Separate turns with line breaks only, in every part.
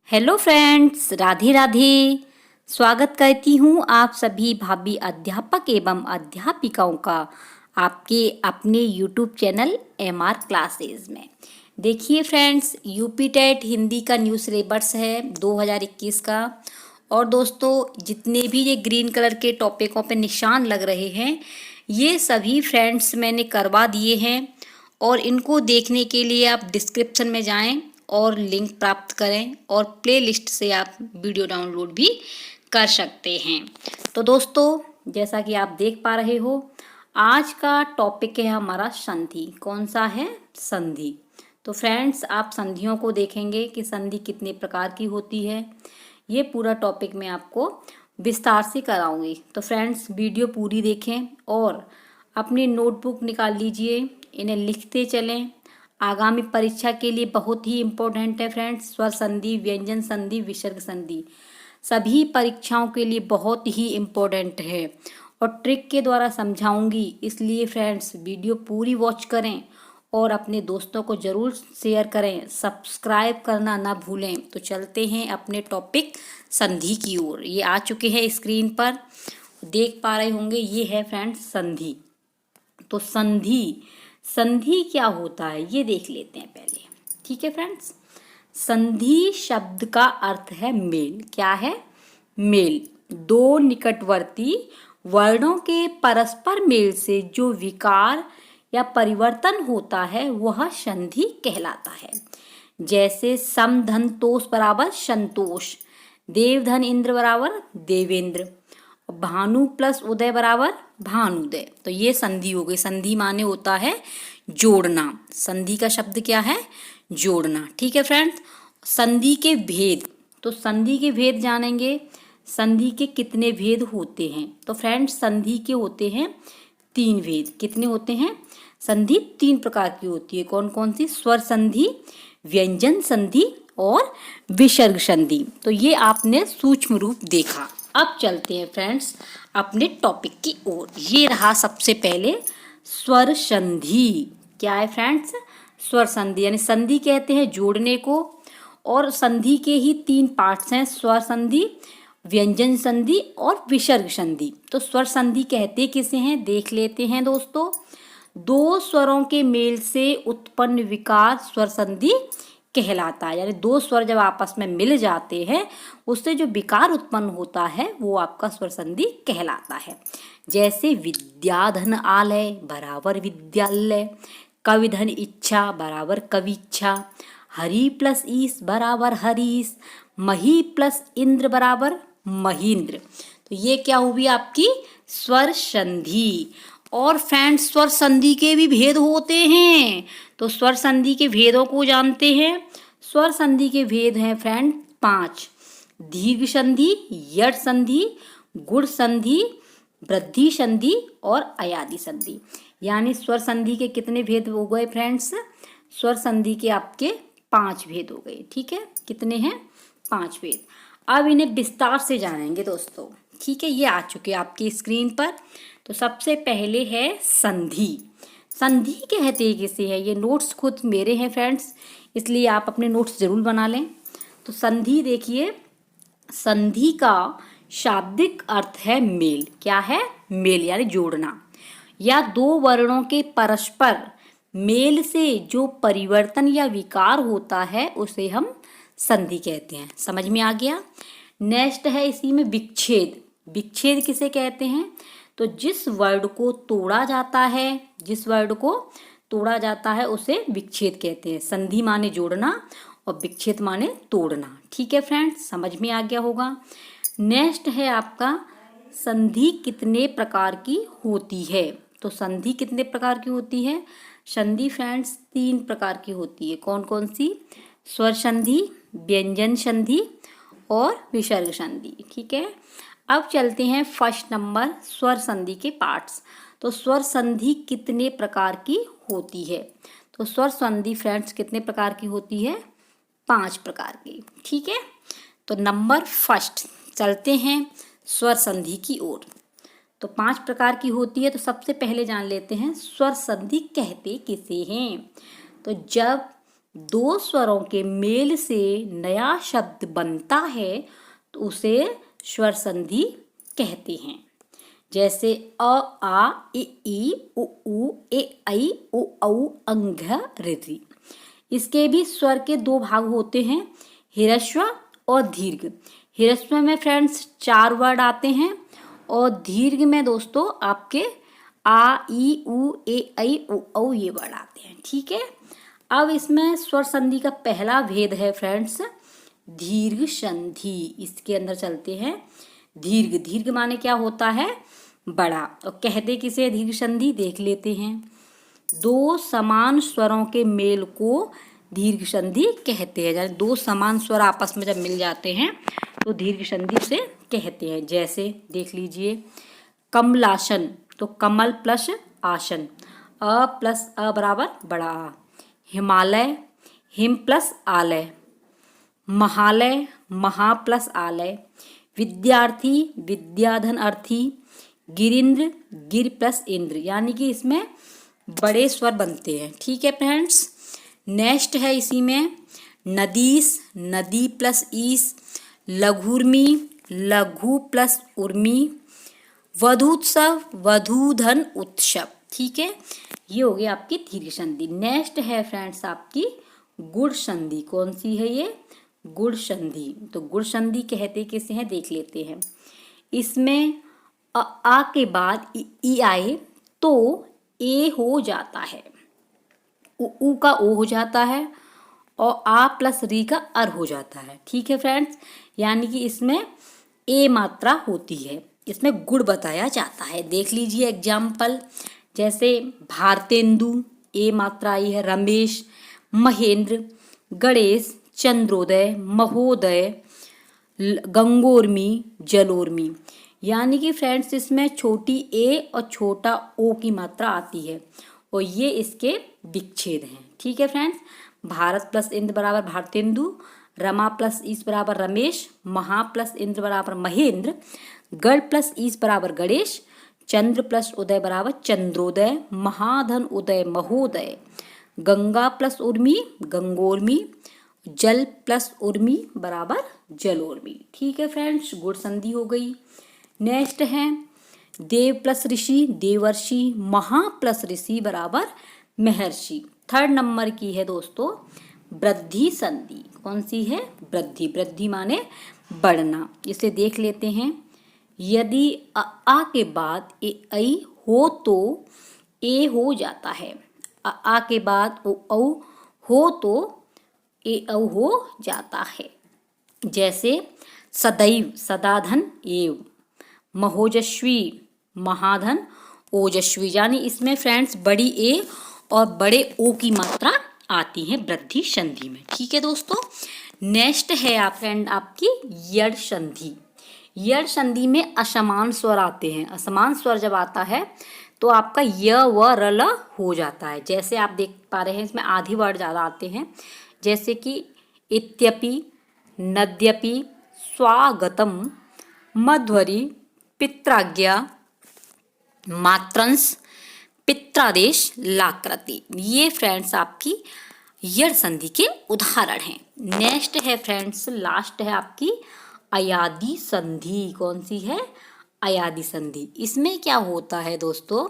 Hello friends, Radhe Radhe. स्वागत करती हूँ आप सभी भाभी अध्यापक एवं अध्यापिकाओं का आपके अपने यूट्यूब चैनल एमआर क्लासेस में। देखिए फ्रेंड्स, यूपी टेट हिंदी का न्यू सिलेबस है 2021 का। और दोस्तों, जितने भी ये ग्रीन कलर के टॉपिकों पे निशान लग रहे हैं, ये सभी फ्रेंड्स मैंने करवा दिए हैं। और इनको देखने के लिए आप डिस्क्रिप्शन में जाएं और लिंक प्राप्त करें, और प्लेलिस्ट से आप वीडियो डाउनलोड भी कर सकते हैं। तो दोस्तों, जैसा कि आप देख पा रहे हो, आज का टॉपिक है हमारा संधि। कौन सा है? संधि। तो फ्रेंड्स, आप संधियों को देखेंगे कि संधि कितने प्रकार की होती है। ये पूरा टॉपिक मैं आपको विस्तार से कराऊंगी। तो फ्रेंड्स, वीडियो पूरी देखें और अपनी नोटबुक निकाल लीजिए, इन्हें लिखते चलें। आगामी परीक्षा के लिए बहुत ही इम्पोर्टेंट है फ्रेंड्स। स्वर संधि, व्यंजन संधि, विसर्ग संधि सभी परीक्षाओं के लिए बहुत ही इम्पोर्टेंट है और ट्रिक के द्वारा समझाऊंगी। इसलिए फ्रेंड्स, वीडियो पूरी वॉच करें और अपने दोस्तों को ज़रूर शेयर करें। सब्सक्राइब करना ना भूलें। तो चलते हैं अपने टॉपिक संधि की ओर। ये आ चुके हैं स्क्रीन पर, देख पा रहे होंगे। ये है फ्रेंड्स संधि। तो संधि संधि क्या होता है ये देख लेते हैं पहले। ठीक है फ्रेंड्स, संधि शब्द का अर्थ है मेल। क्या है? मेल। दो निकटवर्ती वर्णों के परस्पर मेल से जो विकार या परिवर्तन होता है वह संधि कहलाता है। जैसे सम धन तोष बराबर संतोष, देव धन इंद्र बराबर देवेंद्र, भानु प्लस उदय बराबर भानुदय। तो ये संधि हो गई। संधि माने होता है जोड़ना। संधि का शब्द क्या है? जोड़ना। ठीक है फ्रेंड्स। संधि के भेद, तो संधि के भेद जानेंगे। संधि के कितने भेद होते हैं? तो फ्रेंड्स, संधि के होते हैं 3 भेद। कितने होते हैं? संधि 3 प्रकार की होती है। कौन कौन सी? स्वर संधि, व्यंजन संधि और विसर्ग संधि। तो ये आपने सूक्ष्म रूप देखा। अब चलते हैं फ्रेंड्स अपने टॉपिक की ओर। ये रहा सबसे पहले स्वर संधि। क्या है फ्रेंड्स? स्वर संधि, यानी संधि कहते हैं जोड़ने को। और संधि के ही 3 पार्ट्स हैं, स्वर संधि, व्यंजन संधि और विसर्ग संधि। तो स्वर संधि कहते किसे हैं देख लेते हैं दोस्तों। दो स्वरों के मेल से उत्पन्न विकार स्वर संधि कहलाता है। यानी 2 स्वर जब आपस में मिल जाते हैं, उससे जो विकार उत्पन्न होता है वो आपका स्वर संधि कहलाता है। जैसे विद्याधन आलय बराबर विद्यालय, कविधन इच्छा बराबर कविच्छा, हरि प्लस ईस बराबर हरीश, मही प्लस इंद्र बराबर महींद्र। तो ये क्या हुई आपकी स्वर संधि। और फ्रेंड्स, स्वर संधि के भी भेद होते हैं। तो स्वर संधि के भेदों को जानते हैं। स्वर संधि के भेद हैं फ्रेंड 5। दीर्घ संधि, यट संधि, गुण संधि, वृद्धि संधि और अयादि संधि। यानी स्वर संधि के कितने भेद हो गए फ्रेंड्स? स्वर संधि के आपके 5 भेद हो गए। ठीक है, कितने हैं? 5 भेद। अब इन्हें विस्तार से जानेंगे दोस्तों। ठीक है, ये आ चुके आपकी स्क्रीन पर। तो सबसे पहले है संधि। संधि कहते किसे है? ये नोट्स खुद मेरे हैं फ्रेंड्स, इसलिए आप अपने नोट्स जरूर बना लें। तो संधि देखिए, संधि का शाब्दिक अर्थ है मेल। क्या है? मेल, यानी जोड़ना। या 2 वर्णों के परस्पर मेल से जो परिवर्तन या विकार होता है उसे हम संधि कहते हैं। समझ में आ गया? नेक्स्ट है इसी में विच्छेद। विच्छेद किसे कहते हैं? तो जिस वर्ड को तोड़ा जाता है, जिस वर्ड को तोड़ा जाता है उसे विच्छेद कहते हैं। संधि माने जोड़ना और विच्छेद माने तोड़ना। ठीक है फ्रेंड्स, समझ में आ गया होगा। नेक्स्ट है आपका संधि कितने प्रकार की होती है। तो संधि कितने प्रकार की होती है? संधि फ्रेंड्स 3 प्रकार की होती है। कौन कौन सी? स्वर संधि, व्यंजन संधि और विसर्ग संधि। ठीक है, अब चलते हैं फर्स्ट नंबर स्वर संधि के पार्ट्स। तो स्वर संधि कितने प्रकार की होती है? तो स्वर संधि फ्रेंड्स कितने प्रकार की होती है? 5 प्रकार की। ठीक है, तो नंबर फर्स्ट चलते हैं स्वर संधि की ओर। तो 5 प्रकार की होती है। तो सबसे पहले जान लेते हैं स्वर संधि कहते किसे हैं। तो जब दो स्वरों के मेल से नया शब्द बनता है तो उसे स्वर संधि कहते हैं। जैसे अ आ इ ई उ ऊ ए ऐ ओ औ अंघ ऋ। इसके भी स्वर के दो भाग होते हैं, ह्रस्व और दीर्घ। ह्रस्व में फ्रेंड्स 4 वर्ड आते हैं और दीर्घ में दोस्तों आपके आ ई उ ए ऐ ओ औ ये वर्ड आते हैं। ठीक है, अब इसमें स्वर संधि का पहला भेद है फ्रेंड्स दीर्घ संधि। इसके अंदर चलते हैं। दीर्घ, दीर्घ माने क्या होता है? बड़ा। और कहते किसे दीर्घ संधि देख लेते हैं। दो समान स्वरों के मेल को दीर्घ संधि कहते हैं। यानी दो समान स्वर आपस में जब मिल जाते हैं तो दीर्घ संधि से कहते हैं। जैसे देख लीजिए कमलासन, तो कमल प्लस आसन, अ प्लस अ बराबर बड़ा आ। हिमालय, हिम प्लस आलय। महालय, महा प्लस आलय। विद्यार्थी, विद्याधन अर्थी। गिरिंद्र, गिर प्लस इंद्र। यानी कि इसमें बड़े स्वर बनते हैं। ठीक है फ्रेंड्स, नेक्स्ट है इसी में नदीस, नदी प्लस ईस। लघुर्मी, लघु प्लस उर्मी। वधूत्सव, वधूधन उत्सव। ठीक है, ये हो गई आपकी दीर्घ संधि। नेक्स्ट है फ्रेंड्स आपकी गुण संधि। कौन सी है ये? गुण संधि। तो गुण संधि कहते किसे हैं देख लेते हैं। इसमें आ के बाद ई आए तो ए हो जाता है, उ का ओ हो जाता है और आ प्लस री का अर हो जाता है। ठीक है फ्रेंड्स, यानी कि इसमें ए मात्रा होती है। इसमें गुण बताया जाता है। देख लीजिए एग्जाम्पल, जैसे भारतेंदु ए मात्रा आई है। रमेश, महेंद्र, गणेश, चंद्रोदय, महोदय, गंगोर्मी, जलोर्मी। यानी कि फ्रेंड्स इसमें छोटी ए और छोटा ओ की मात्रा आती है और ये इसके विच्छेद हैं। ठीक है फ्रेंड्स, भारत प्लस इंद्र बराबर भारतेंदु। रमा प्लस ईस बराबर रमेश। महा प्लस इंद्र बराबर महेंद्र। गढ़ प्लस ईस बराबर गणेश। चंद्र प्लस उदय बराबर चंद्रोदय। महाधन उदय महोदय। गंगा प्लस उर्मी गंगोर्मी। जल प्लस उर्मी बराबर जलोर्मी। ठीक है फ्रेंड्स, गुण संधि हो गई। नेक्स्ट है देव प्लस ऋषि देवर्षि। महा प्लस ऋषि बराबर महर्षि। थर्ड नंबर की है दोस्तों वृद्धि संधि। कौन सी है? वृद्धि। वृद्धि माने बढ़ना। इसे देख लेते हैं। यदि आ के बाद ए ऐ हो तो ए हो जाता है। आ के बाद ओ औ हो तो ए औ हो जाता है। जैसे सदैव, सदाधन एव। महोजस्वी, महाधन ओजस्वी। यानी इसमें फ्रेंड्स बड़ी ए और बड़े ओ की मात्रा आती है वृद्धि संधि में। ठीक है दोस्तों, नेक्स्ट है आप फ्रेंड आपकी यड़ संधि। यड़ संधि में असमान स्वर आते हैं। असमान स्वर जब आता है तो आपका य व र ल हो जाता है। जैसे आप देख पा रहे हैं इसमें आधी वर्ड ज़्यादा आते हैं। जैसे कि इत्यपि, नद्यपि, स्वागतम, मध्वरी, पित्राज्ञा, मात्रंश, पित्रादेश, लाकृति। ये फ्रेंड्स आपकी यड़ संधि के उदाहरण हैं। नेक्स्ट है फ्रेंड्स, लास्ट है आपकी अयादि संधि। कौन सी है? अयादि संधि। इसमें क्या होता है दोस्तों,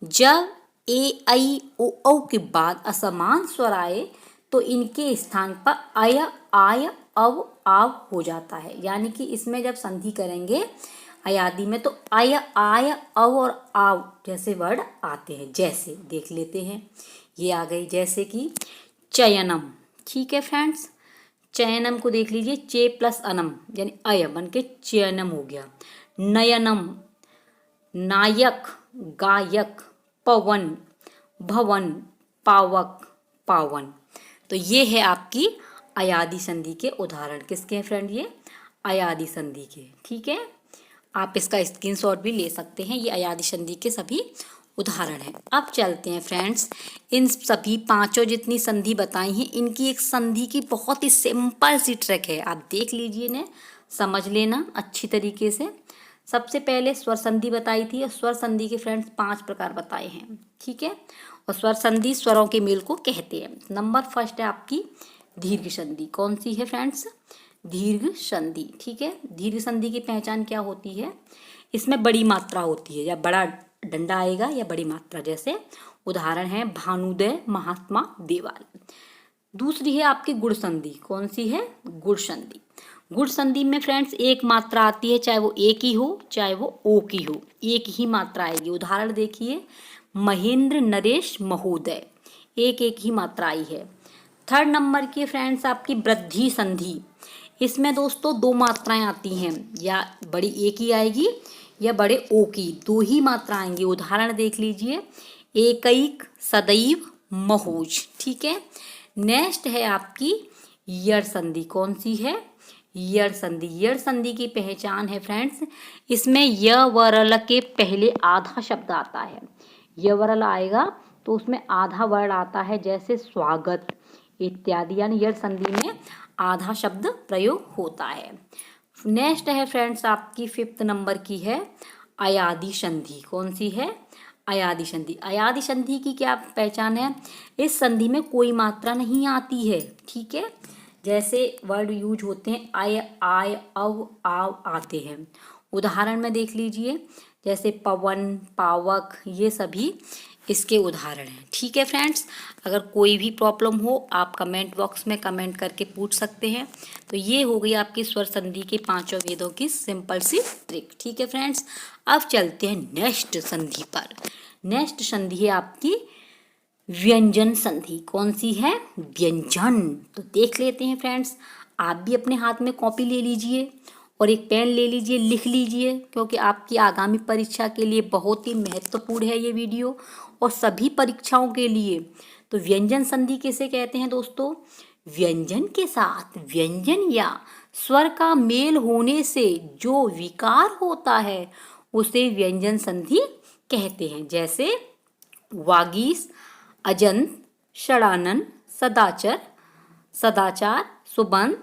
जब ए ऐ ओ औ के बाद असमान स्वर आए तो इनके स्थान पर अय आय अव आव हो जाता है। यानी कि इसमें जब संधि करेंगे अयादि में तो अय आय अव और आव जैसे वर्ड आते हैं। जैसे देख लेते हैं, ये आ गई जैसे कि चयनम। ठीक है फ्रेंड्स, चयनम को देख लीजिए, चे प्लस अनम यानी अय बन के चयनम हो गया। नयनम, नायक, गायक, पवन, भवन, पावक, पावन। तो ये है आपकी अयादि संधि के उदाहरण। किसके हैं फ्रेंड? ये अयादि संधि के। ठीक है, आप इसका स्क्रीनशॉट भी ले सकते हैं। ये अयादि संधि के सभी उदाहरण हैं। अब चलते हैं फ्रेंड्स, इन सभी पांचों जितनी संधि बताई हैं इनकी एक संधि की बहुत ही सिंपल सी ट्रिक है। आप देख लीजिए, इन्हें समझ लेना अच्छी तरीके से। सबसे पहले स्वर संधि बताई थी और स्वर संधि के फ्रेंड्स 5 प्रकार बताए हैं। ठीक है, और स्वर संधि स्वरों के मेल को कहते हैं। नंबर फर्स्ट है आपकी दीर्घ संधि। कौन सी है फ्रेंड्स? दीर्घ संधि। ठीक है, दीर्घ संधि की पहचान क्या होती है? इसमें बड़ी मात्रा होती है, या बड़ा डंडा आएगा या बड़ी मात्रा। जैसे उदाहरण है भानुदय, महात्मा, देवाल। दूसरी है आपकी गुण संधि। कौन सी है? गुण संधि। गुण संधि में फ्रेंड्स एक मात्रा आती है, चाहे वो एक ही हो चाहे वो ओ की हो, एक ही मात्रा आएगी। उदाहरण देखिए, महेंद्र, नरेश, महोदय, एक एक ही मात्रा आई है। थर्ड नंबर की फ्रेंड्स आपकी वृद्धि संधि। इसमें दोस्तों दो मात्राएं आती हैं, या बड़ी एक ही आएगी या बड़े ओ की, दो ही मात्रा आएंगी। उदाहरण देख लीजिए, एकैक, सदैव, महोज। ठीक है, नेक्स्ट है आपकी यड़ संधि। कौन सी है? यड़ संधि। यड़ संधि की पहचान है फ्रेंड्स, इसमें य वरल के पहले आधा शब्द आता है। य वरल आएगा तो उसमें आधा वर्ड आता है, जैसे स्वागत इत्यादि, यानी यड़ संधि में आधा शब्द प्रयोग होता है। नेक्स्ट है फ्रेंड्स आपकी फिफ्थ नंबर की है अयादि संधि। कौन सी है? अयादि संधि। अयादि संधि की क्या पहचान है? इस संधि में कोई मात्रा नहीं आती है। ठीक है, जैसे वर्ड यूज होते हैं आय, आय, अव, आव आते हैं। उदाहरण में देख लीजिए, जैसे पवन, पावक, ये सभी इसके उदाहरण हैं। ठीक है फ्रेंड्स, अगर कोई भी प्रॉब्लम हो आप कमेंट बॉक्स में कमेंट करके पूछ सकते हैं। तो ये हो गई आपकी स्वर संधि के पांचों वेदों की सिंपल सी ट्रिक। ठीक है फ्रेंड्स, अब चलते हैं नेक्स्ट संधि पर। नेक्स्ट संधि है आपकी व्यंजन संधि। कौन सी है? व्यंजन। तो देख लेते हैं फ्रेंड्स, आप भी अपने हाथ में कॉपी ले लीजिए और एक पेन ले लीजिए, लिख लीजिए, क्योंकि आपकी आगामी परीक्षा के लिए बहुत ही महत्वपूर्ण है ये वीडियो, और सभी परीक्षाओं के लिए। तो व्यंजन संधि किसे कहते हैं दोस्तों? व्यंजन के साथ व्यंजन या स्वर का मेल होने से जो विकार होता है उसे व्यंजन संधि कहते हैं। जैसे वागीश, अजंत, षडानन, सदाचर, सदाचार, सुबंध,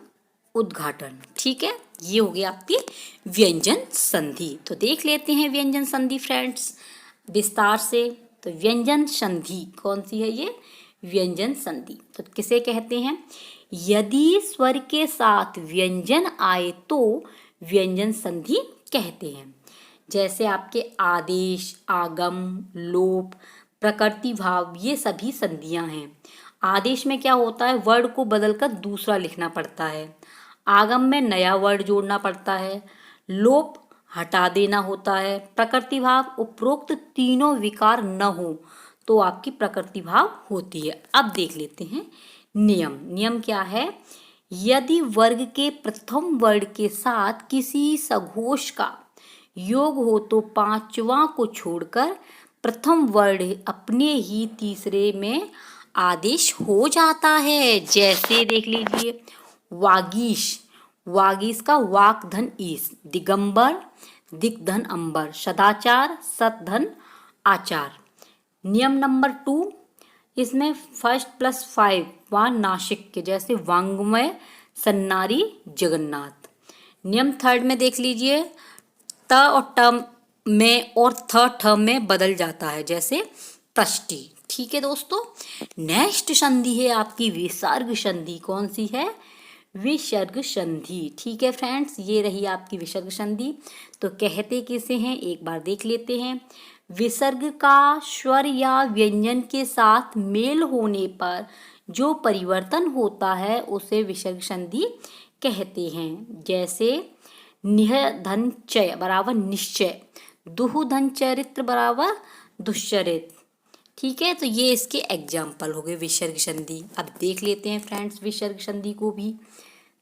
उद्घाटन। ठीक है, ये हो गई आपकी व्यंजन संधि। तो देख लेते हैं व्यंजन संधि फ्रेंड्स विस्तार से। तो व्यंजन संधि कौन सी है? ये व्यंजन संधि तो किसे कहते हैं? यदि स्वर के साथ व्यंजन आए तो व्यंजन संधि कहते हैं। जैसे आपके आदेश, आगम, लोप, प्रकृति भाव, ये सभी संधियां हैं। आदेश में क्या होता है? वर्ड को बदलकर दूसरा लिखना पड़ता है। आगम में नया वर्ड जोड़ना पड़ता है। लोप हटा देना होता है। प्रकृति भाव उपरोक्त तीनों विकार न हो तो आपकी प्रकृति भाव होती है। अब देख लेते हैं नियम। नियम क्या है? यदि वर्ग के प्रथम वर्ड के साथ किसी सघोष का योग हो तो पांचवा को छोड़कर प्रथम वर्ड अपने ही तीसरे में आदेश हो जाता है। जैसे देख लीजिए, वागीश, वागीश का वाक धन ईश, दिगंबर, दिक धन अंबर, सदाचार, सत धन आचार। नियम नंबर 2, इसमें फर्स्ट प्लस 5 व नासिक के, जैसे वांग्मय, सन्नारी, जगन्नाथ। नियम थर्ड में देख लीजिए, त और ट में और ठ में बदल जाता है, जैसे तष्टि। ठीक है दोस्तों, नेक्स्ट संधि है आपकी विसर्ग संधि। कौन सी है? विसर्ग संधि। ठीक है फ्रेंड्स, ये रही आपकी विसर्ग संधि। तो कहते किसे हैं एक बार देख लेते हैं। विसर्ग का स्वर या व्यंजन के साथ मेल होने पर जो परिवर्तन होता है उसे विसर्ग संधि कहते हैं। जैसे निह धन चय बराबर निश्चय, दुह धन चरित्र बराबर दुश्चरित्र। ठीक है, तो ये इसके एग्जाम्पल हो गए विसर्ग संधि। अब देख लेते हैं फ्रेंड्स विसर्ग संधि को भी।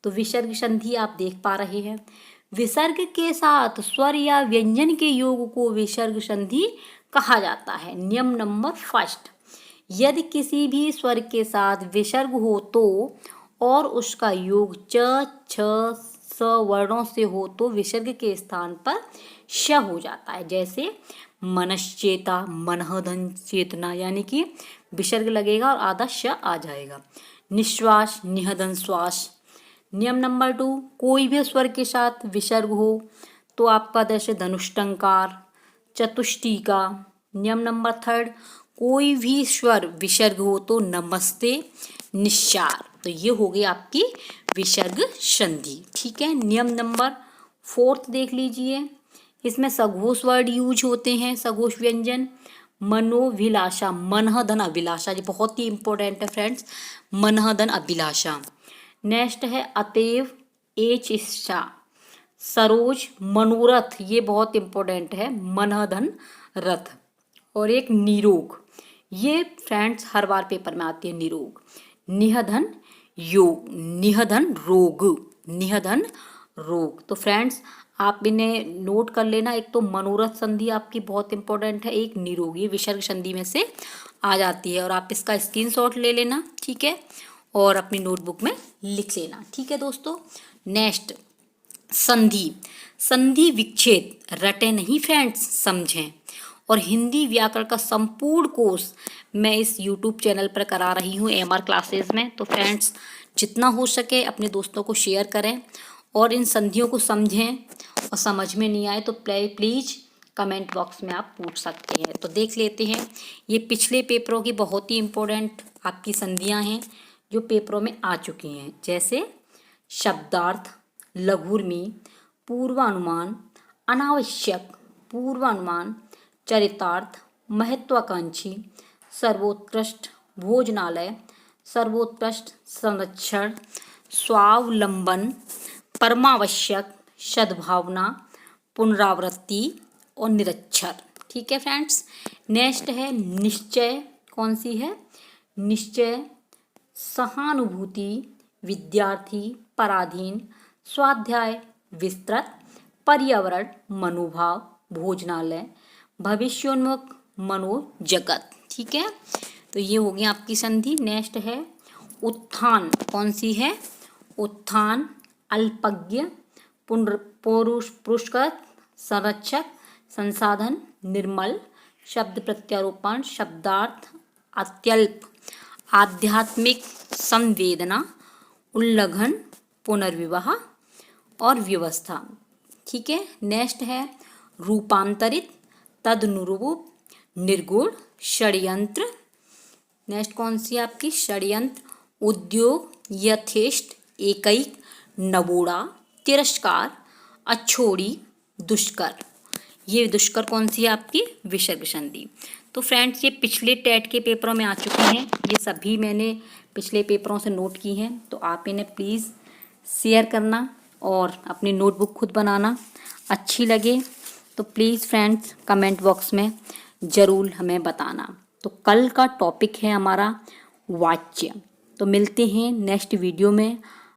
तो विसर्ग संधि आप देख पा रहे हैं, विसर्ग के साथ स्वर या व्यंजन के योग को विसर्ग संधि कहा जाता है। नियम नंबर फर्स्ट, यदि किसी भी स्वर के साथ विसर्ग हो तो और उसका योग च, छ, स वर्णों से हो तो विसर्ग के स्थान पर श हो जाता है। जैसे मनश्चेता, मनहधन चेतना, यानी कि विसर्ग लगेगा और आधा श आ जाएगा। निश्वास, निहदन श्वास। नियम नंबर 2, कोई भी स्वर के साथ विसर्ग हो तो आपका जैसे धनुष्टंकार, चतुष्टिका। नियम नंबर 3, कोई भी स्वर विसर्ग हो तो नमस्ते निस्सार। तो ये हो गई आपकी विसर्ग संधि। ठीक है, नियम नंबर 4 देख लीजिए। इसमें सघोष वर्ड यूज होते हैं, सघोष व्यंजन। मनोभिलाषा, मनः धन अभिलाषा, ये बहुत ही इंपॉर्टेंट है फ्रेंड्स, मनः धन अभिलाषा। नेक्स्ट है अतएव, एच इच्छा। सरोज, मनोरथ, ये बहुत इंपॉर्टेंट है, मनः धन रथ। और एक निरोग, ये फ्रेंड्स हर बार पेपर में आती है, निरोग। निहधन योग, निहधन रोग, निहधन रोग। तो फ्रेंड्स आप इन्हें नोट कर लेना। एक तो मनोरथ संधि आपकी बहुत इंपॉर्टेंट है, एक निरोग, ये विसर्ग संधि में से आ जाती है और आप इसका स्क्रीनशॉट ले लेना। ठीक है, और अपनी नोटबुक में लिख लेना। ठीक है दोस्तों। नेक्स्ट संधि, संधि विच्छेद रटे नहीं फ्रेंड्स, समझें। और हिंदी व्याकरण का संपूर्ण कोर्स मैं इस यूट्यूब चैनल पर करा रही हूँ एमआर क्लासेस में। तो फ्रेंड्स जितना हो सके अपने दोस्तों को शेयर करें और इन संधियों को समझें, और समझ में नहीं आए तो प्लीज़ कमेंट बॉक्स में आप पूछ सकते हैं। तो देख लेते हैं, ये पिछले पेपरों की बहुत ही इम्पोर्टेंट आपकी संधियाँ हैं जो पेपरों में आ चुकी हैं, जैसे शब्दार्थ, लघुर्मी, पूर्वानुमान, अनावश्यक, पूर्वानुमान, चरितार्थ, महत्वाकांक्षी, सर्वोत्कृष्ट, भोजनालय, सर्वोत्कृष्ट संरक्षण, स्वावलंबन, परमावश्यक, सद्भावना, पुनरावृत्ति और निरक्षर। ठीक है फ्रेंड्स। नेक्स्ट है निश्चय, कौन सी है? निश्चय, सहानुभूति, विद्यार्थी, पराधीन, स्वाध्याय, विस्तृत, पर्यावरण, मनोभाव, भोजनालय, भविष्योन्मुख, मनोजगत। ठीक है, तो ये हो गई आपकी संधि। नेक्स्ट है उत्थान, कौन सी है? उत्थान, अल्पज्ञ, पुरस्कृत, संरक्षक, संसाधन, निर्मल, शब्द प्रत्यारोपण, शब्दार्थ, अत्यल्प, आध्यात्मिक, संवेदना, उल्लंघन, पुनर्विवाह और व्यवस्था। ठीक है। नेक्स्ट है रूपांतरित, तदनुरूप, निर्गुण, षड्यंत्र। नेक्स्ट कौन सी आपकी? षड्यंत्र, उद्योग, यथेष्ट, एकैक, नवोड़ा, तिरस्कार, अछोड़ी, दुष्कर। ये दुष्कर कौन सी है आपकी? विसर्ग संधि। तो फ्रेंड्स ये पिछले टेट के पेपरों में आ चुके हैं, ये सभी मैंने पिछले पेपरों से नोट की हैं। तो आप इन्हें प्लीज़ शेयर करना और अपनी नोटबुक खुद बनाना। अच्छी लगे तो प्लीज़ फ्रेंड्स कमेंट बॉक्स में ज़रूर हमें बताना। तो कल का टॉपिक है हमारा वाच्य। तो मिलते हैं नेक्स्ट वीडियो में।